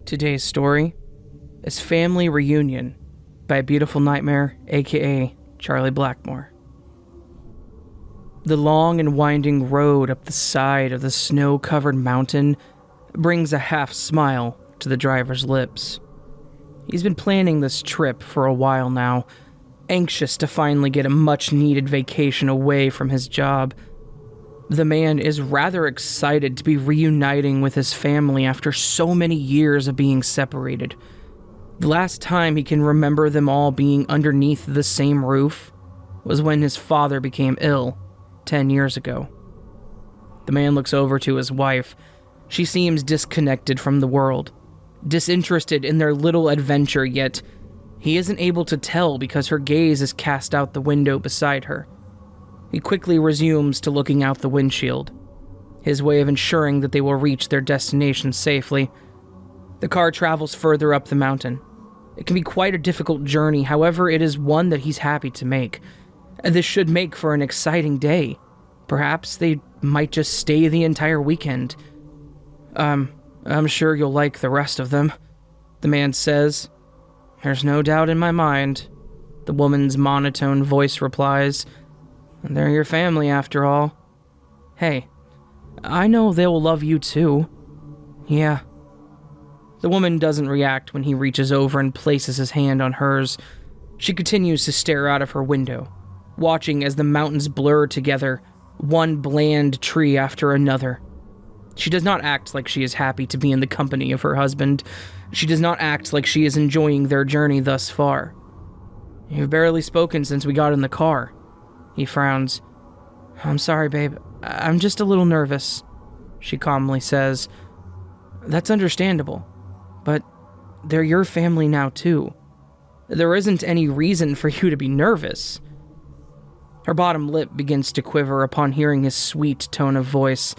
Today's story is Family Reunion by Beautiful Nightmare, aka Charlie Blackmoore. The long and winding road up the side of the snow-covered mountain brings a half smile to the driver's lips. He's been planning this trip for a while now, anxious to finally get a much-needed vacation away from his job. The man is rather excited to be reuniting with his family after so many years of being separated. The last time he can remember them all being underneath the same roof was when his father became ill 10 years ago. The man looks over to his wife. She seems disconnected from the world, disinterested in their little adventure, yet he isn't able to tell because her gaze is cast out the window beside her. He quickly resumes to looking out the windshield, his way of ensuring that they will reach their destination safely. The car travels further up the mountain. It can be quite a difficult journey, however, it is one that he's happy to make. This should make for an exciting day. Perhaps they might just stay the entire weekend. I'm sure you'll like the rest of them, the man says. There's no doubt in my mind, the woman's monotone voice replies. They're your family, after all. Hey, I know they'll love you too. Yeah. The woman doesn't react when he reaches over and places his hand on hers. She continues to stare out of her window, watching as the mountains blur together, one bland tree after another. She does not act like she is happy to be in the company of her husband. She does not act like she is enjoying their journey thus far. You've barely spoken since we got in the car. He frowns. I'm sorry, babe. I'm just a little nervous, she calmly says. That's understandable, but they're your family now, too. There isn't any reason for you to be nervous. Her bottom lip begins to quiver upon hearing his sweet tone of voice.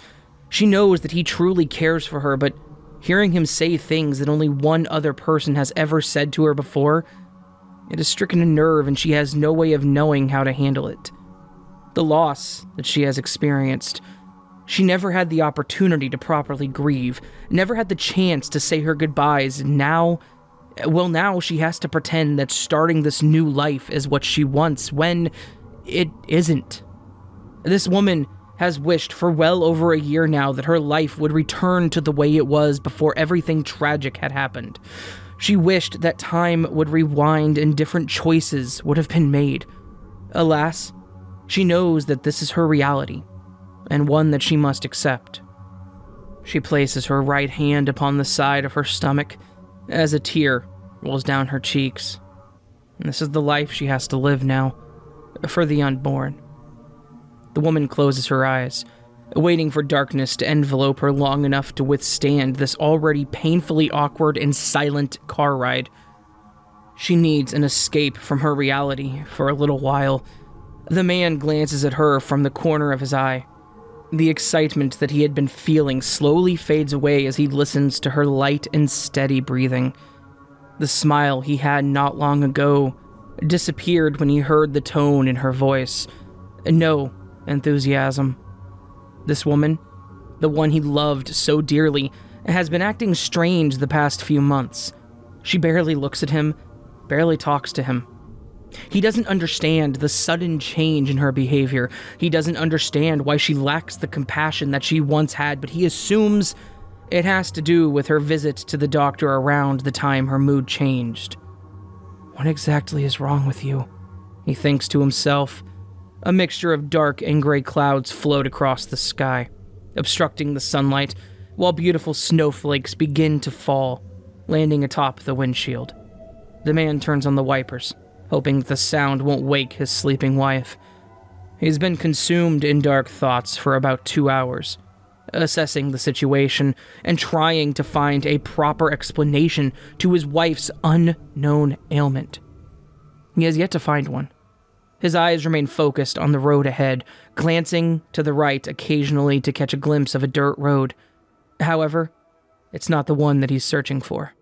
She knows that he truly cares for her, but hearing him say things that only one other person has ever said to her before, it has stricken a nerve and she has no way of knowing how to handle it. The loss that she has experienced. She never had the opportunity to properly grieve, never had the chance to say her goodbyes, and now she has to pretend that starting this new life is what she wants, when it isn't. This woman has wished for well over a year now that her life would return to the way it was before everything tragic had happened. She wished that time would rewind and different choices would have been made. Alas, she knows that this is her reality, and one that she must accept. She places her right hand upon the side of her stomach as a tear rolls down her cheeks. And this is the life she has to live now, for the unborn. The woman closes her eyes, waiting for darkness to envelope her long enough to withstand this already painfully awkward and silent car ride. She needs an escape from her reality for a little while. The man glances at her from the corner of his eye. The excitement that he had been feeling slowly fades away as he listens to her light and steady breathing. The smile he had not long ago disappeared when he heard the tone in her voice. No enthusiasm. This woman, the one he loved so dearly, has been acting strange the past few months. She barely looks at him, barely talks to him. He doesn't understand the sudden change in her behavior. He doesn't understand why she lacks the compassion that she once had, but he assumes it has to do with her visit to the doctor around the time her mood changed. What exactly is wrong with you? He thinks to himself. A mixture of dark and gray clouds float across the sky, obstructing the sunlight, while beautiful snowflakes begin to fall, landing atop the windshield. The man turns on the wipers, hoping that the sound won't wake his sleeping wife. He's been consumed in dark thoughts for about 2 hours, assessing the situation and trying to find a proper explanation to his wife's unknown ailment. He has yet to find one. His eyes remain focused on the road ahead, glancing to the right occasionally to catch a glimpse of a dirt road. However, it's not the one that he's searching for.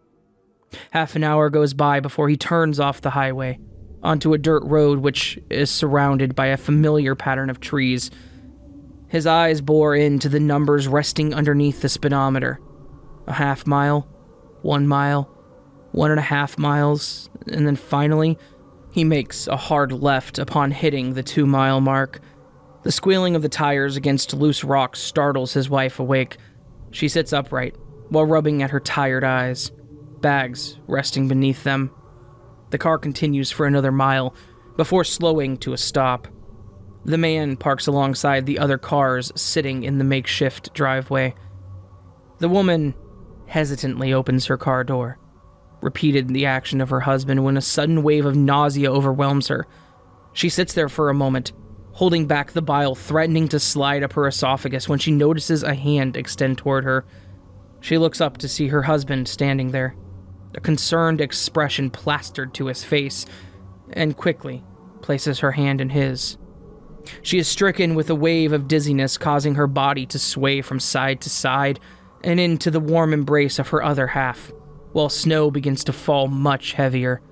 Half an hour goes by before he turns off the highway, onto a dirt road which is surrounded by a familiar pattern of trees. His eyes bore into the numbers resting underneath the speedometer. A half mile, 1 mile, 1.5 miles, and then finally, he makes a hard left upon hitting the 2-mile mark. The squealing of the tires against loose rocks startles his wife awake. She sits upright, while rubbing at her tired eyes, bags resting beneath them. The car continues for another mile, before slowing to a stop. The man parks alongside the other cars sitting in the makeshift driveway. The woman hesitantly opens her car door, repeated the action of her husband when a sudden wave of nausea overwhelms her. She sits there for a moment, holding back the bile threatening to slide up her esophagus when she notices a hand extend toward her. She looks up to see her husband standing there, a concerned expression plastered to his face, and quickly places her hand in his. She is stricken with a wave of dizziness, causing her body to sway from side to side and into the warm embrace of her other half, while snow begins to fall much heavier.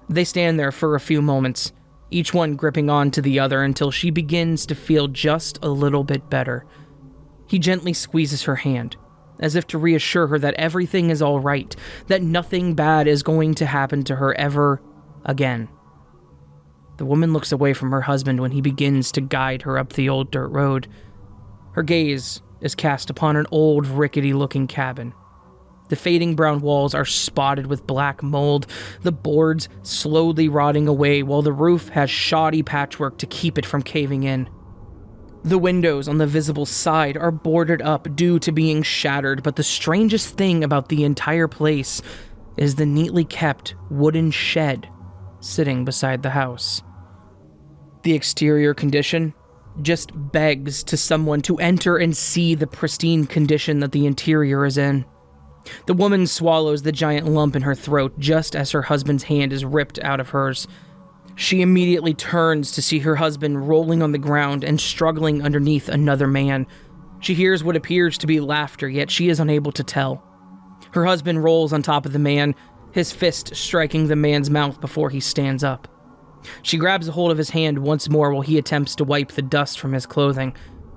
They stand there for a few moments, each one gripping on to the other until she begins to feel just a little bit better. He gently squeezes her hand, as if to reassure her that everything is all right, that nothing bad is going to happen to her ever again. The woman looks away from her husband when he begins to guide her up the old dirt road. Her gaze is cast upon an old, rickety-looking cabin. The fading brown walls are spotted with black mold, the boards slowly rotting away while the roof has shoddy patchwork to keep it from caving in. The windows on the visible side are boarded up due to being shattered, but the strangest thing about the entire place is the neatly kept wooden shed sitting beside the house. The exterior condition just begs to someone to enter and see the pristine condition that the interior is in. The woman swallows the giant lump in her throat just as her husband's hand is ripped out of hers. She immediately turns to see her husband rolling on the ground and struggling underneath another man. She hears what appears to be laughter, yet she is unable to tell. Her husband rolls on top of the man, his fist striking the man's mouth before he stands up. She grabs a hold of his hand once more while he attempts to wipe the dust from his clothing.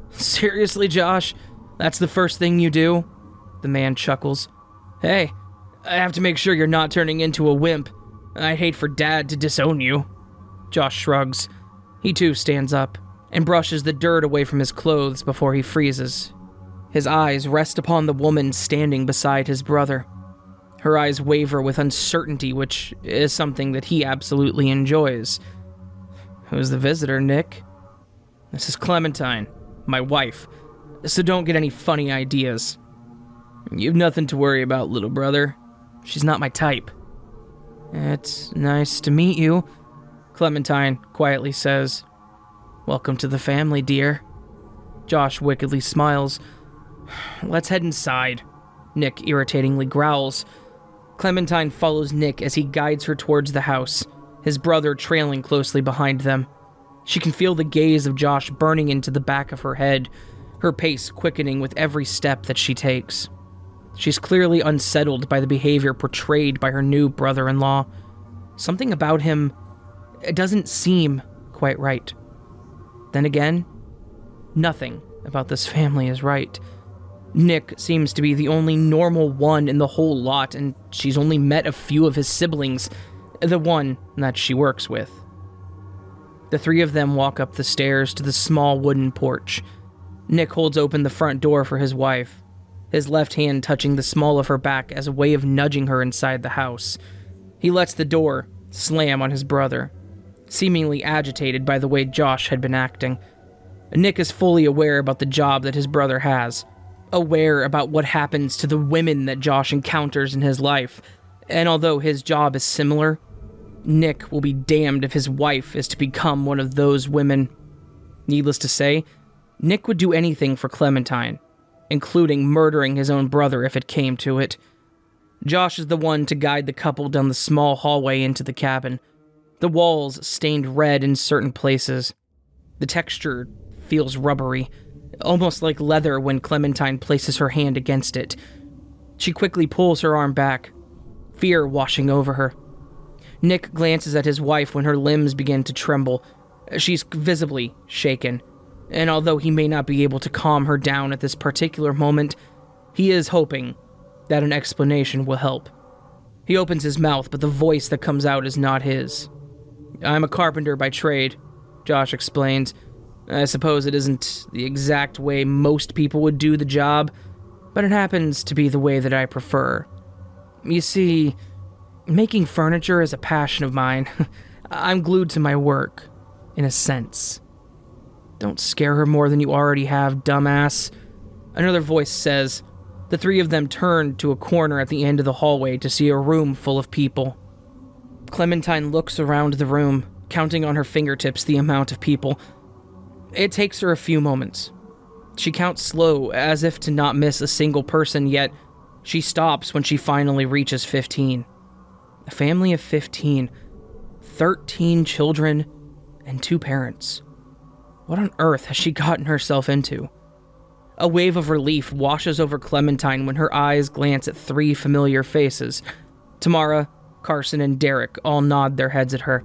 "Seriously, Josh? That's the first thing you do?" The man chuckles. "Hey, I have to make sure you're not turning into a wimp. I'd hate for Dad to disown you." Josh shrugs. He too stands up and brushes the dirt away from his clothes before he freezes. His eyes rest upon the woman standing beside his brother. Her eyes waver with uncertainty, which is something that he absolutely enjoys. "Who's the visitor, Nick?" "This is Clementine, my wife, so don't get any funny ideas." "You've nothing to worry about, little brother. She's not my type." "It's nice to meet you," Clementine quietly says. "Welcome to the family, dear." Josh wickedly smiles. "Let's head inside," Nick irritatingly growls. Clementine follows Nick as he guides her towards the house, his brother trailing closely behind them. She can feel the gaze of Josh burning into the back of her head, her pace quickening with every step that she takes. She's clearly unsettled by the behavior portrayed by her new brother-in-law. Something about him, it doesn't seem quite right. Then again, nothing about this family is right. Nick seems to be the only normal one in the whole lot, and she's only met a few of his siblings, the one that she works with. The three of them walk up the stairs to the small wooden porch. Nick holds open the front door for his wife, his left hand touching the small of her back as a way of nudging her inside the house. He lets the door slam on his brother, seemingly agitated by the way Josh had been acting. Nick is fully aware about the job that his brother has, aware about what happens to the women that Josh encounters in his life, and although his job is similar, Nick will be damned if his wife is to become one of those women. Needless to say, Nick would do anything for Clementine, including murdering his own brother if it came to it. Josh is the one to guide the couple down the small hallway into the cabin, the walls stained red in certain places. The texture feels rubbery, almost like leather when Clementine places her hand against it. She quickly pulls her arm back, fear washing over her. Nick glances at his wife when her limbs begin to tremble. She's visibly shaken, and although he may not be able to calm her down at this particular moment, he is hoping that an explanation will help. He opens his mouth, but the voice that comes out is not his. I'm a carpenter by trade, Josh explains. I suppose it isn't the exact way most people would do the job, but it happens to be the way that I prefer. You see, making furniture is a passion of mine. I'm glued to my work, in a sense. Don't scare her more than you already have, dumbass. Another voice says. The three of them turn to a corner at the end of the hallway to see a room full of people. Clementine looks around the room, counting on her fingertips the amount of people. It takes her a few moments. She counts slow, as if to not miss a single person, yet she stops when she finally reaches 15. A family of 15. 13 children and 2 parents. What on earth has she gotten herself into? A wave of relief washes over Clementine when her eyes glance at 3 familiar faces. Tamara, Carson, and Derek all nod their heads at her.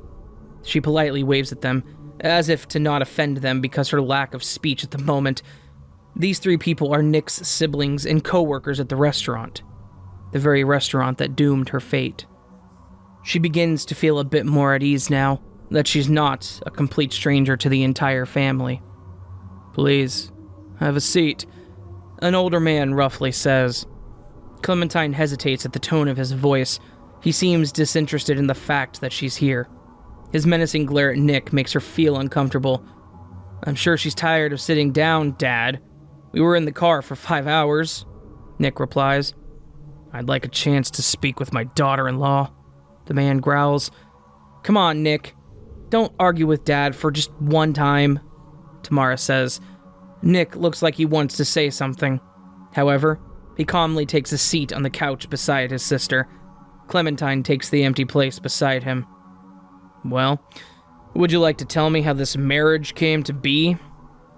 She politely waves at them, as if to not offend them because her lack of speech at the moment. These 3 people are Nick's siblings and co-workers at the restaurant. The very restaurant that doomed her fate. She begins to feel a bit more at ease now that she's not a complete stranger to the entire family. Please, have a seat, an older man roughly says. Clementine hesitates at the tone of his voice. He seems disinterested in the fact that she's here. His menacing glare at Nick makes her feel uncomfortable. I'm sure she's tired of sitting down, Dad. We were in the car for 5 hours, Nick replies. I'd like a chance to speak with my daughter-in-law, the man growls. Come on, Nick. Don't argue with Dad for just one time, Tamara says. Nick looks like he wants to say something. However, he calmly takes a seat on the couch beside his sister. Clementine takes the empty place beside him. Well, would you like to tell me how this marriage came to be?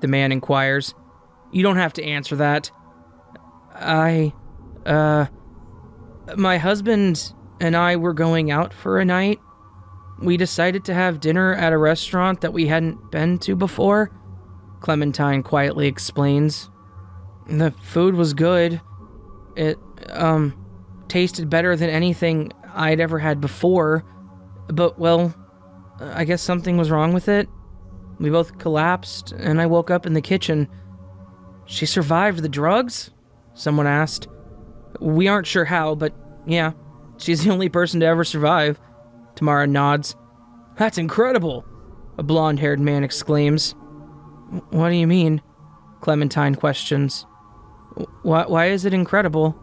The man inquires. You don't have to answer that. My husband and I were going out for a night. We decided to have dinner at a restaurant that we hadn't been to before, Clementine quietly explains. The food was good. It, tasted better than anything I'd ever had before. But, well, I guess something was wrong with it. We both collapsed, and I woke up in the kitchen. She survived the drugs? Someone asked. We aren't sure how, but yeah, she's the only person to ever survive. Tamara nods. That's incredible, a blonde-haired man exclaims. What do you mean? Clementine questions. Why is it incredible?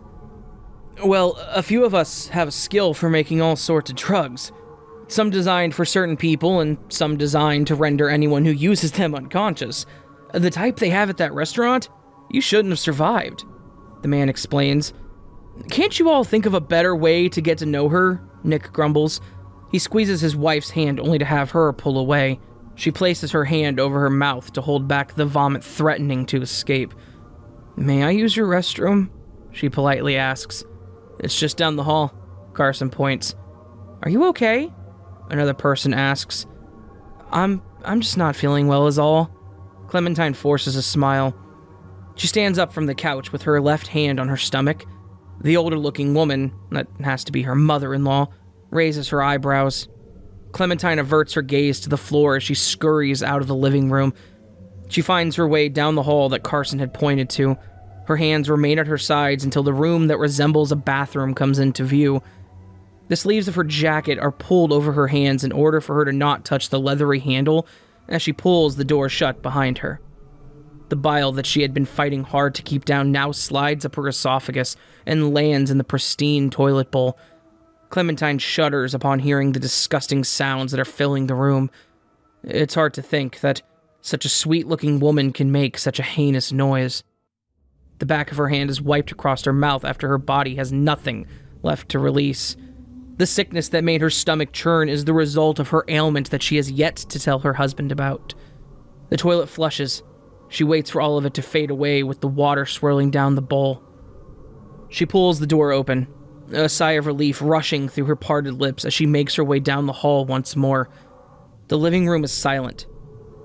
Well, a few of us have a skill for making all sorts of drugs. Some designed for certain people, and some designed to render anyone who uses them unconscious. The type they have at that restaurant, you shouldn't have survived, the man explains. Can't you all think of a better way to get to know her? Nick grumbles. He squeezes his wife's hand only to have her pull away. She places her hand over her mouth to hold back the vomit threatening to escape. May I use your restroom? She politely asks. It's just down the hall, Carson points. Are you okay? Another person asks. I'm just not feeling well is all. Clementine forces a smile. She stands up from the couch with her left hand on her stomach. The older-looking woman, that has to be her mother-in-law, raises her eyebrows. Clementine averts her gaze to the floor as she scurries out of the living room. She finds her way down the hall that Carson had pointed to. Her hands remain at her sides until the room that resembles a bathroom comes into view. The sleeves of her jacket are pulled over her hands in order for her to not touch the leathery handle as she pulls the door shut behind her. The bile that she had been fighting hard to keep down now slides up her esophagus and lands in the pristine toilet bowl. Clementine shudders upon hearing the disgusting sounds that are filling the room. It's hard to think that such a sweet-looking woman can make such a heinous noise. The back of her hand is wiped across her mouth after her body has nothing left to release. The sickness that made her stomach churn is the result of her ailment that she has yet to tell her husband about. The toilet flushes. She waits for all of it to fade away with the water swirling down the bowl. She pulls the door open, a sigh of relief rushing through her parted lips as she makes her way down the hall once more. The living room is silent.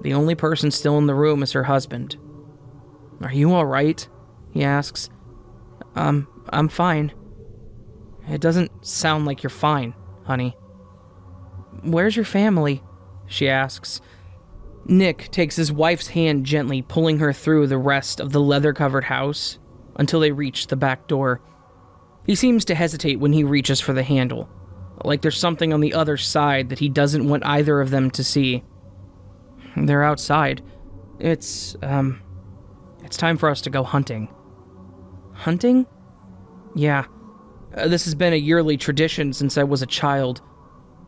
The only person still in the room is her husband. Are you all right? He asks. I'm fine, It doesn't sound like you're fine, honey. Where's your family? She asks. Nick takes his wife's hand gently, pulling her through the rest of the leather-covered house until they reach the back door. He seems to hesitate when he reaches for the handle, like there's something on the other side that he doesn't want either of them to see. They're outside. It's time for us to go hunting. Hunting? Yeah. This has been a yearly tradition since I was a child.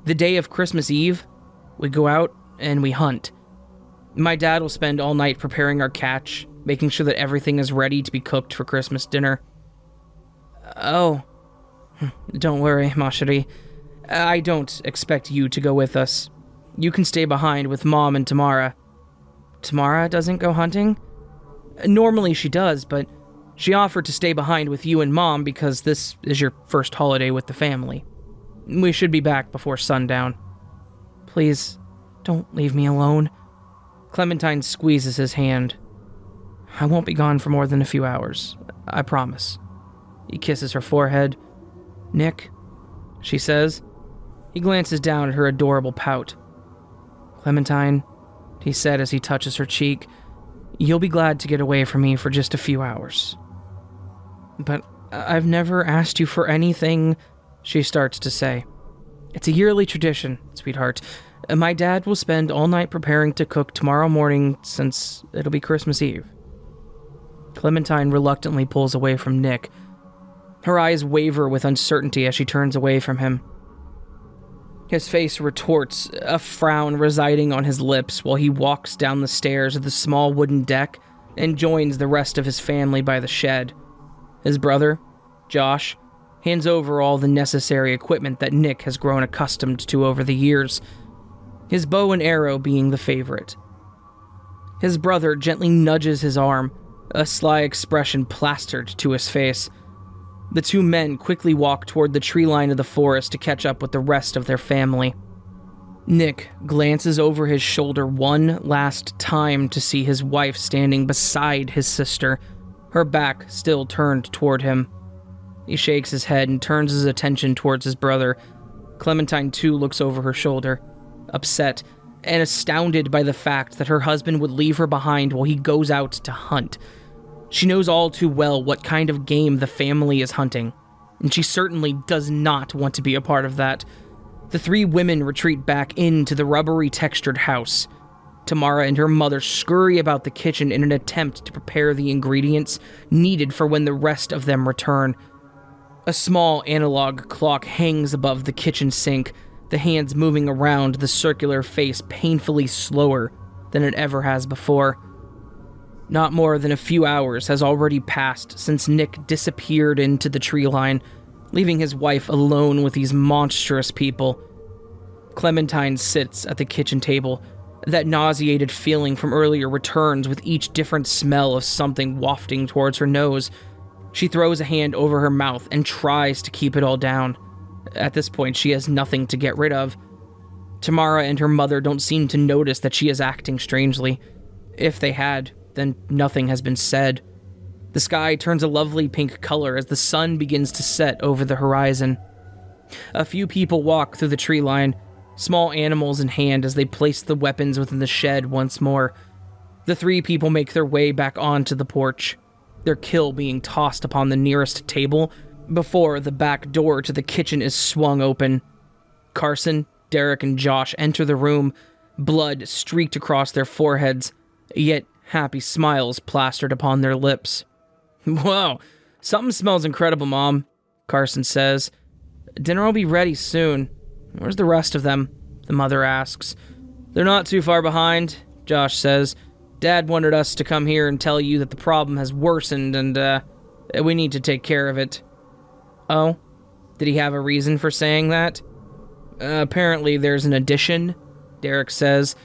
The day of Christmas Eve, we go out and we hunt. My dad will spend all night preparing our catch, making sure that everything is ready to be cooked for Christmas dinner. Oh. Don't worry, ma chérie. I don't expect you to go with us. You can stay behind with Mom and Tamara. Tamara doesn't go hunting? Normally she does, but she offered to stay behind with you and Mom because this is your first holiday with the family. We should be back before sundown. Please, don't leave me alone. Clementine squeezes his hand. I won't be gone for more than a few hours. I promise. He kisses her forehead. Nick, she says. He glances down at her adorable pout. Clementine, he said as he touches her cheek, you'll be glad to get away from me for just a few hours. But I've never asked you for anything, she starts to say. It's a yearly tradition, sweetheart. My dad will spend all night preparing to cook tomorrow morning since it'll be Christmas Eve. Clementine reluctantly pulls away from Nick. Her eyes waver with uncertainty as she turns away from him. His face retorts, a frown residing on his lips while he walks down the stairs of the small wooden deck and joins the rest of his family by the shed. His brother, Josh, hands over all the necessary equipment that Nick has grown accustomed to over the years, his bow and arrow being the favorite. His brother gently nudges his arm, a sly expression plastered to his face. The two men quickly walk toward the tree line of the forest to catch up with the rest of their family. Nick glances over his shoulder one last time to see his wife standing beside his sister, her back still turned toward him. He shakes his head and turns his attention towards his brother. Clementine, too, looks over her shoulder, upset and astounded by the fact that her husband would leave her behind while he goes out to hunt. She knows all too well what kind of game the family is hunting, and she certainly does not want to be a part of that. The three women retreat back into the rubbery textured house. Tamara and her mother scurry about the kitchen in an attempt to prepare the ingredients needed for when the rest of them return. A small analog clock hangs above the kitchen sink, the hands moving around the circular face painfully slower than it ever has before. Not more than a few hours has already passed since Nick disappeared into the tree line, leaving his wife alone with these monstrous people. Clementine sits at the kitchen table. That nauseated feeling from earlier returns with each different smell of something wafting towards her nose. She throws a hand over her mouth and tries to keep it all down. At this point, she has nothing to get rid of. Tamara and her mother don't seem to notice that she is acting strangely. If they had, then nothing has been said. The sky turns a lovely pink color as the sun begins to set over the horizon. A few people walk through the tree line, small animals in hand as they place the weapons within the shed once more. The three people make their way back onto the porch, their kill being tossed upon the nearest table before the back door to the kitchen is swung open. Carson, Derek, and Josh enter the room, blood streaked across their foreheads, yet happy smiles plastered upon their lips. Whoa, something smells incredible, Mom, Carson says. Dinner will be ready soon. Where's the rest of them? The mother asks. They're not too far behind, Josh says. Dad wanted us to come here and tell you that the problem has worsened and, we need to take care of it. Oh? Did he have a reason for saying that? Apparently there's an addition, Derek says.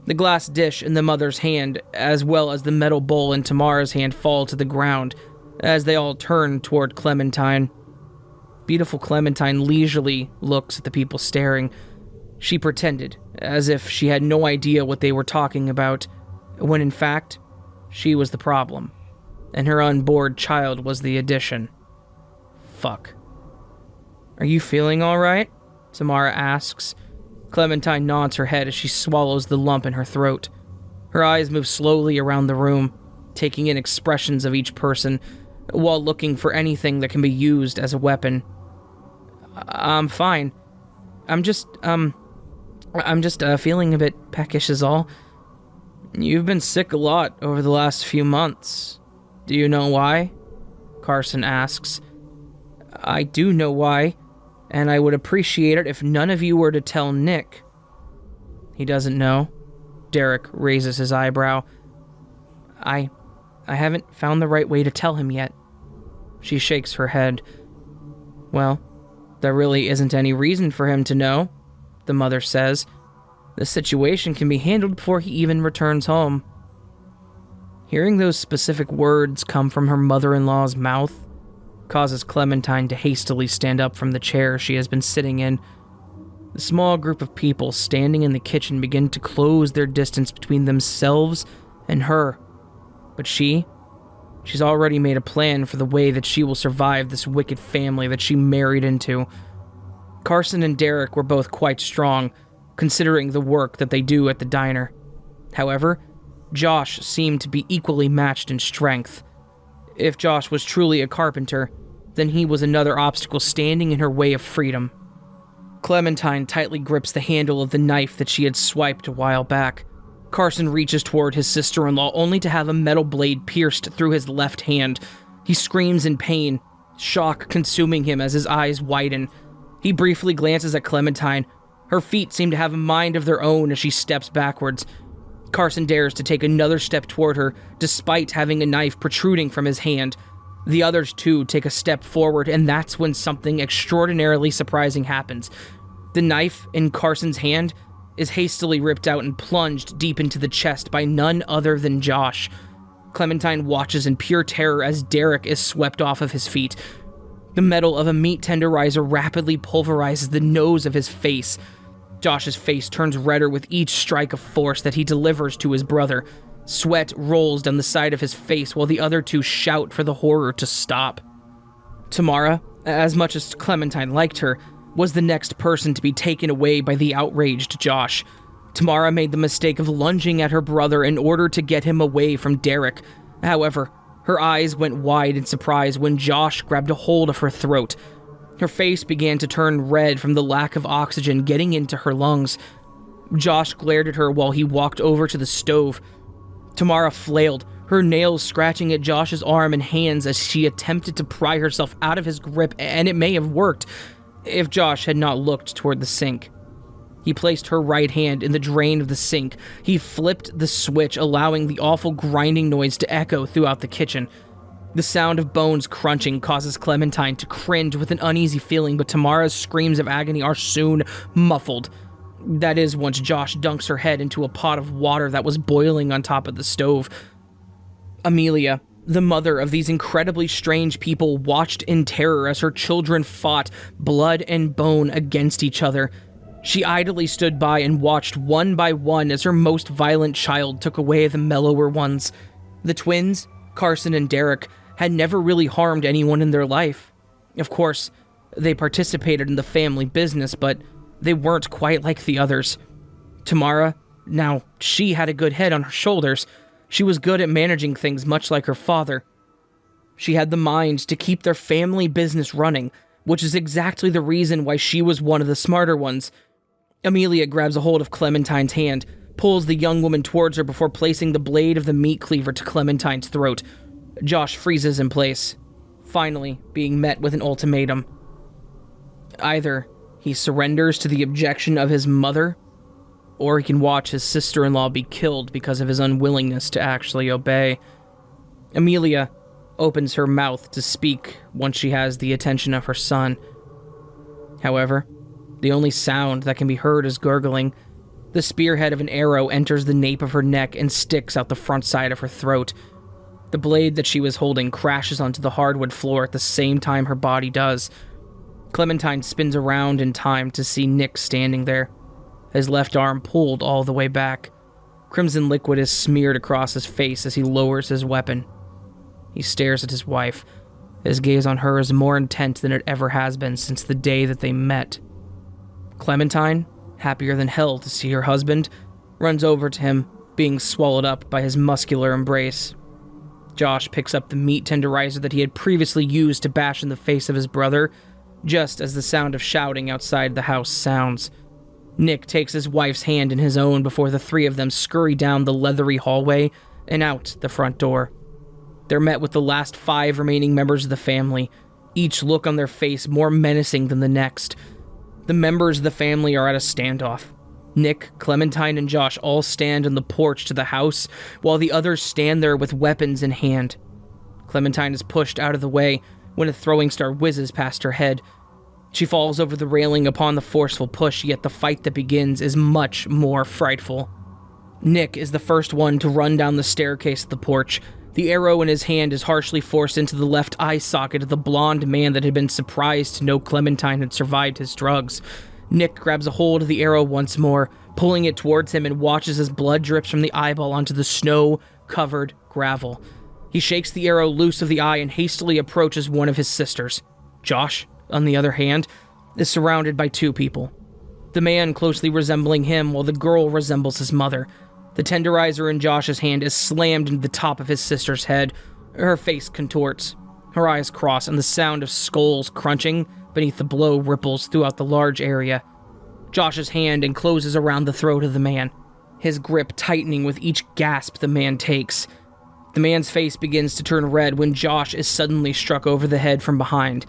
The glass dish in the mother's hand, as well as the metal bowl in Tamara's hand, fall to the ground as they all turn toward Clementine. Beautiful Clementine leisurely looks at the people staring. She pretended, as if she had no idea what they were talking about, when in fact, she was the problem, and her unborn child was the addition. Fuck. Are you feeling all right? Tamara asks. Clementine nods her head as she swallows the lump in her throat. Her eyes move slowly around the room, taking in expressions of each person, while looking for anything that can be used as a weapon. I'm fine. I'm just feeling a bit peckish is all. You've been sick a lot over the last few months. Do you know why? Carson asks. I do know why, and I would appreciate it if none of you were to tell Nick. He doesn't know. Derek raises his eyebrow. I haven't found the right way to tell him yet. She shakes her head. Well, there really isn't any reason for him to know, the mother says. The situation can be handled before he even returns home. Hearing those specific words come from her mother-in-law's mouth causes Clementine to hastily stand up from the chair she has been sitting in. The small group of people standing in the kitchen begin to close their distance between themselves and her. But she's already made a plan for the way that she will survive this wicked family that she married into. Carson and Derek were both quite strong, considering the work that they do at the diner. However, Josh seemed to be equally matched in strength. If Josh was truly a carpenter, then he was another obstacle standing in her way of freedom. Clementine tightly grips the handle of the knife that she had swiped a while back. Carson reaches toward his sister-in-law only to have a metal blade pierced through his left hand. He screams in pain, shock consuming him as his eyes widen. He briefly glances at Clementine. Her feet seem to have a mind of their own as she steps backwards. Carson dares to take another step toward her, despite having a knife protruding from his hand. The others, too, take a step forward, and that's when something extraordinarily surprising happens. The knife in Carson's hand is hastily ripped out and plunged deep into the chest by none other than Josh. Clementine watches in pure terror as Derek is swept off of his feet. The metal of a meat tenderizer rapidly pulverizes the nose of his face. Josh's face turns redder with each strike of force that he delivers to his brother. Sweat rolls down the side of his face while the other two shout for the horror to stop. Tamara, as much as Clementine liked her, was the next person to be taken away by the outraged Josh. Tamara made the mistake of lunging at her brother in order to get him away from Derek. However, her eyes went wide in surprise when Josh grabbed a hold of her throat. Her face began to turn red from the lack of oxygen getting into her lungs. Josh glared at her while he walked over to the stove. Tamara flailed, her nails scratching at Josh's arm and hands as she attempted to pry herself out of his grip, and it may have worked if Josh had not looked toward the sink. He placed her right hand in the drain of the sink. He flipped the switch, allowing the awful grinding noise to echo throughout the kitchen. The sound of bones crunching causes Clementine to cringe with an uneasy feeling, but Tamara's screams of agony are soon muffled. That is, once Josh dunks her head into a pot of water that was boiling on top of the stove. Amelia, the mother of these incredibly strange people, watched in terror as her children fought, blood and bone, against each other. She idly stood by and watched one by one as her most violent child took away the mellower ones. The twins, Carson and Derek, had never really harmed anyone in their life. Of course, they participated in the family business, but they weren't quite like the others. Tamara, now, she had a good head on her shoulders. She was good at managing things much like her father. She had the mind to keep their family business running, which is exactly the reason why she was one of the smarter ones. Amelia grabs a hold of Clementine's hand, pulls the young woman towards her before placing the blade of the meat cleaver to Clementine's throat. Josh freezes in place, finally being met with an ultimatum. Either he surrenders to the objection of his mother, or he can watch his sister-in-law be killed because of his unwillingness to actually obey. Amelia opens her mouth to speak once she has the attention of her son. However, the only sound that can be heard is gurgling. The spearhead of an arrow enters the nape of her neck and sticks out the front side of her throat. The blade that she was holding crashes onto the hardwood floor at the same time her body does. Clementine spins around in time to see Nick standing there, his left arm pulled all the way back. Crimson liquid is smeared across his face as he lowers his weapon. He stares at his wife, His gaze on her is more intent than it ever has been since the day that they met. Clementine, happier than hell to see her husband, runs over to him, being swallowed up by his muscular embrace. Josh picks up the meat tenderizer that he had previously used to bash in the face of his brother, just as the sound of shouting outside the house sounds. Nick takes his wife's hand in his own before the three of them scurry down the leathery hallway and out the front door. They're met with the last 5 remaining members of the family, each look on their face more menacing than the next. The members of the family are at a standoff. Nick, Clementine, and Josh all stand on the porch to the house, while the others stand there with weapons in hand. Clementine is pushed out of the way when a throwing star whizzes past her head. She falls over the railing upon the forceful push, yet the fight that begins is much more frightful. Nick is the first one to run down the staircase of the porch. The arrow in his hand is harshly forced into the left eye socket of the blonde man that had been surprised to know Clementine had survived his drugs. Nick grabs a hold of the arrow once more, pulling it towards him, and watches as blood drips from the eyeball onto the snow-covered gravel. He shakes the arrow loose of the eye and hastily approaches one of his sisters. Josh, on the other hand, is surrounded by 2 people. The man closely resembling him, while the girl resembles his mother. The tenderizer in Josh's hand is slammed into the top of his sister's head. Her face contorts. Her eyes cross, and the sound of skulls crunching beneath the blow ripples throughout the large area. Josh's hand encloses around the throat of the man, his grip tightening with each gasp the man takes. The man's face begins to turn red when Josh is suddenly struck over the head from behind.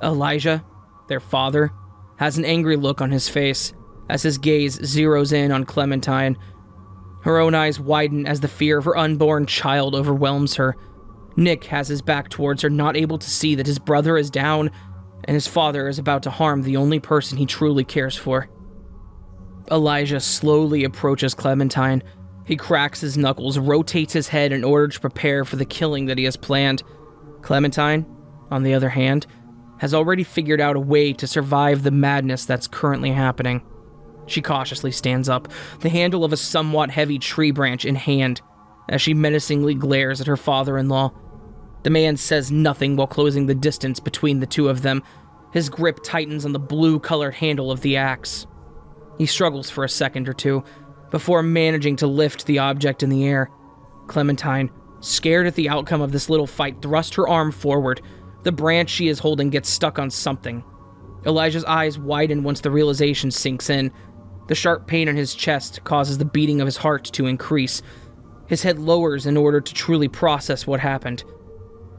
Elijah, their father, has an angry look on his face as his gaze zeroes in on Clementine. Her own eyes widen as the fear of her unborn child overwhelms her. Nick has his back towards her, not able to see that his brother is down and his father is about to harm the only person he truly cares for. Elijah slowly approaches Clementine. He cracks his knuckles, rotates his head in order to prepare for the killing that he has planned. Clementine, on the other hand, has already figured out a way to survive the madness that's currently happening. She cautiously stands up, the handle of a somewhat heavy tree branch in hand, as she menacingly glares at her father-in-law. The man says nothing while closing the distance between the two of them. His grip tightens on the blue-colored handle of the axe. He struggles for a second or two, before managing to lift the object in the air. Clementine, scared at the outcome of this little fight, thrusts her arm forward. The branch she is holding gets stuck on something. Elijah's eyes widen once the realization sinks in. The sharp pain in his chest causes the beating of his heart to increase. His head lowers in order to truly process what happened.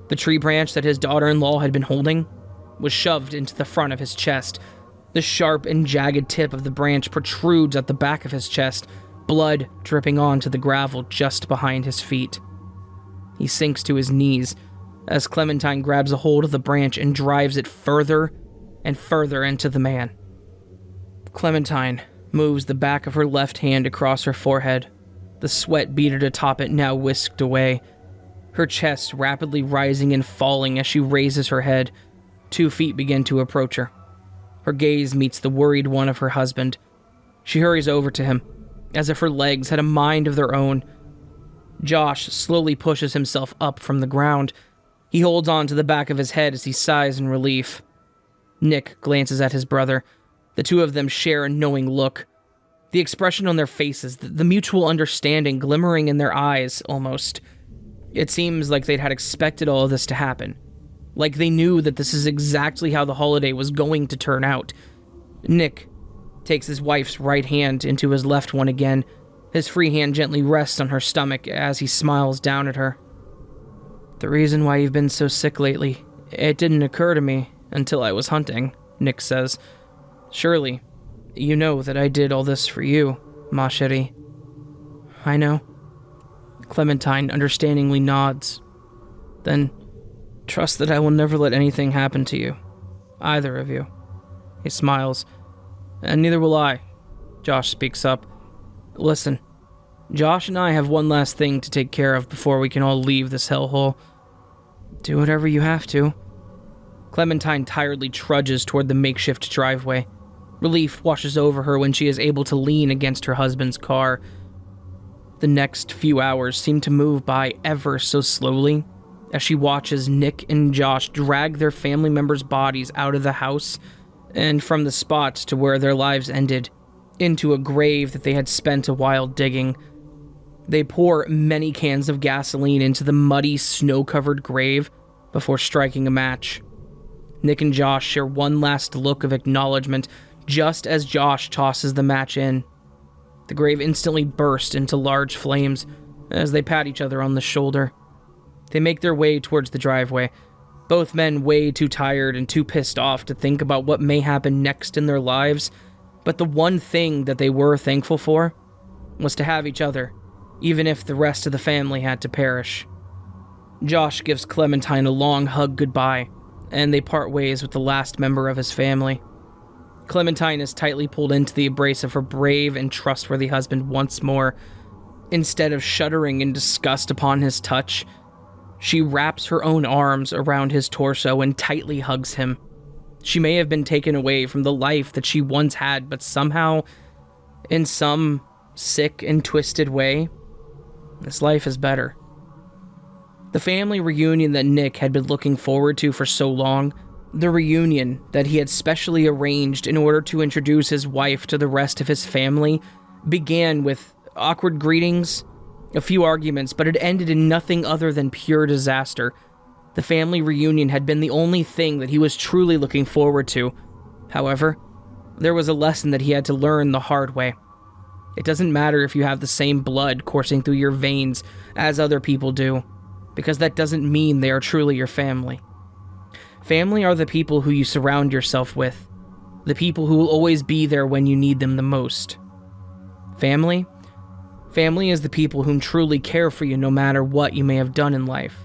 The tree branch that his daughter-in-law had been holding was shoved into the front of his chest. The sharp and jagged tip of the branch protrudes at the back of his chest, blood dripping onto the gravel just behind his feet. He sinks to his knees as Clementine grabs a hold of the branch and drives it further and further into the man. Clementine moves the back of her left hand across her forehead, the sweat beader atop it now whisked away, her chest rapidly rising and falling as she raises her head. 2 feet begin to approach her. Her gaze meets the worried one of her husband. She hurries over to him, as if her legs had a mind of their own. Josh slowly pushes himself up from the ground. He holds on to the back of his head as he sighs in relief. Nick glances at his brother. The 2 of them share a knowing look. The expression on their faces, the mutual understanding glimmering in their eyes, almost. It seems like they'd had expected all of this to happen. Like they knew that this is exactly how the holiday was going to turn out. Nick takes his wife's right hand into his left one again. His free hand gently rests on her stomach as he smiles down at her. "The reason why you've been so sick lately, it didn't occur to me until I was hunting," Nick says. "Surely, you know that I did all this for you, ma chérie." "I know." Clementine understandingly nods. "Then, trust that I will never let anything happen to you. Either of you." He smiles. "And neither will I." Josh speaks up. "Listen, Josh and I have one last thing to take care of before we can all leave this hellhole." "Do whatever you have to." Clementine tiredly trudges toward the makeshift driveway. Relief washes over her when she is able to lean against her husband's car. The next few hours seem to move by ever so slowly as she watches Nick and Josh drag their family members' bodies out of the house and from the spot to where their lives ended, into a grave that they had spent a while digging. They pour many cans of gasoline into the muddy, snow-covered grave before striking a match. Nick and Josh share one last look of acknowledgement just as Josh tosses the match in. The grave instantly bursts into large flames as they pat each other on the shoulder. They make their way towards the driveway, both men way too tired and too pissed off to think about what may happen next in their lives, but the one thing that they were thankful for was to have each other, even if the rest of the family had to perish. Josh gives Clementine a long hug goodbye, and they part ways with the last member of his family. Clementine is tightly pulled into the embrace of her brave and trustworthy husband once more. Instead of shuddering in disgust upon his touch, she wraps her own arms around his torso and tightly hugs him. She may have been taken away from the life that she once had, but somehow, in some sick and twisted way, this life is better. The family reunion that Nick had been looking forward to for so long, the reunion that he had specially arranged in order to introduce his wife to the rest of his family, began with awkward greetings, a few arguments, but it ended in nothing other than pure disaster. The family reunion had been the only thing that he was truly looking forward to. However, there was a lesson that he had to learn the hard way. It doesn't matter if you have the same blood coursing through your veins as other people do, because that doesn't mean they are truly your family. Family are the people who you surround yourself with, the people who will always be there when you need them the most. Family is the people whom truly care for you no matter what you may have done in life.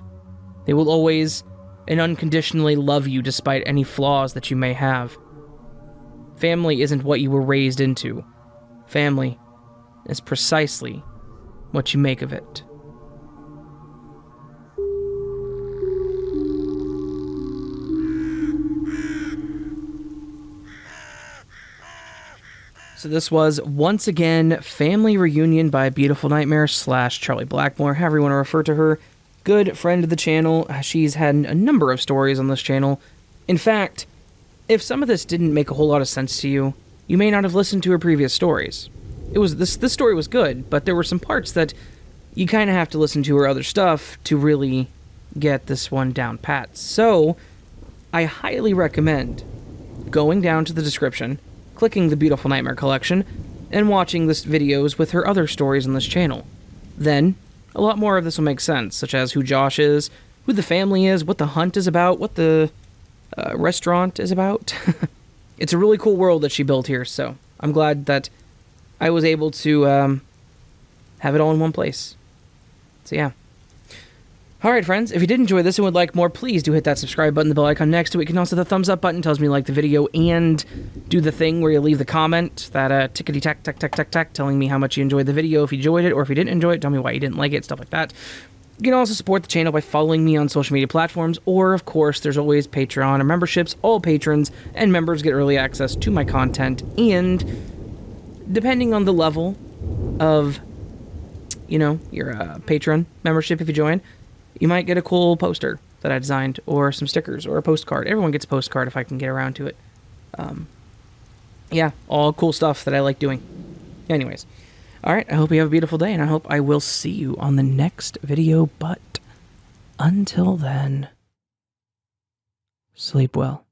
They will always and unconditionally love you despite any flaws that you may have. Family isn't what you were raised into. Family is precisely what you make of it. So this was, once again, Family Reunion by Beautiful Nightmare / Charlie Blackmoore, however you want to refer to her. Good friend of the channel. She's had a number of stories on this channel. In fact, if some of this didn't make a whole lot of sense to you, you may not have listened to her previous stories. This story was good, but there were some parts that you kind of have to listen to her other stuff to really get this one down pat. So, I highly recommend going down to the description, clicking the Beautiful Nightmare collection, and watching this videos with her other stories on this channel. Then, a lot more of this will make sense, such as who Josh is, who the family is, what the hunt is about, what the restaurant is about. It's a really cool world that she built here, so I'm glad that I was able to have it all in one place. So yeah. Alright friends, if you did enjoy this and would like more, please do hit that subscribe button, the bell icon next to it. You can also hit the thumbs up button, tells me you like the video, and do the thing where you leave the comment, that tickety-tack, telling me how much you enjoyed the video, if you enjoyed it, or if you didn't enjoy it, tell me why you didn't like it, stuff like that. You can also support the channel by following me on social media platforms, or of course, there's always Patreon or memberships. All patrons and members get early access to my content, and depending on the level of, your patron membership, if you join, you might get a cool poster that I designed, or some stickers, or a postcard. Everyone gets a postcard if I can get around to it. Yeah, all cool stuff that I like doing. Anyways, alright, I hope you have a beautiful day, and I hope I will see you on the next video, but until then, sleep well.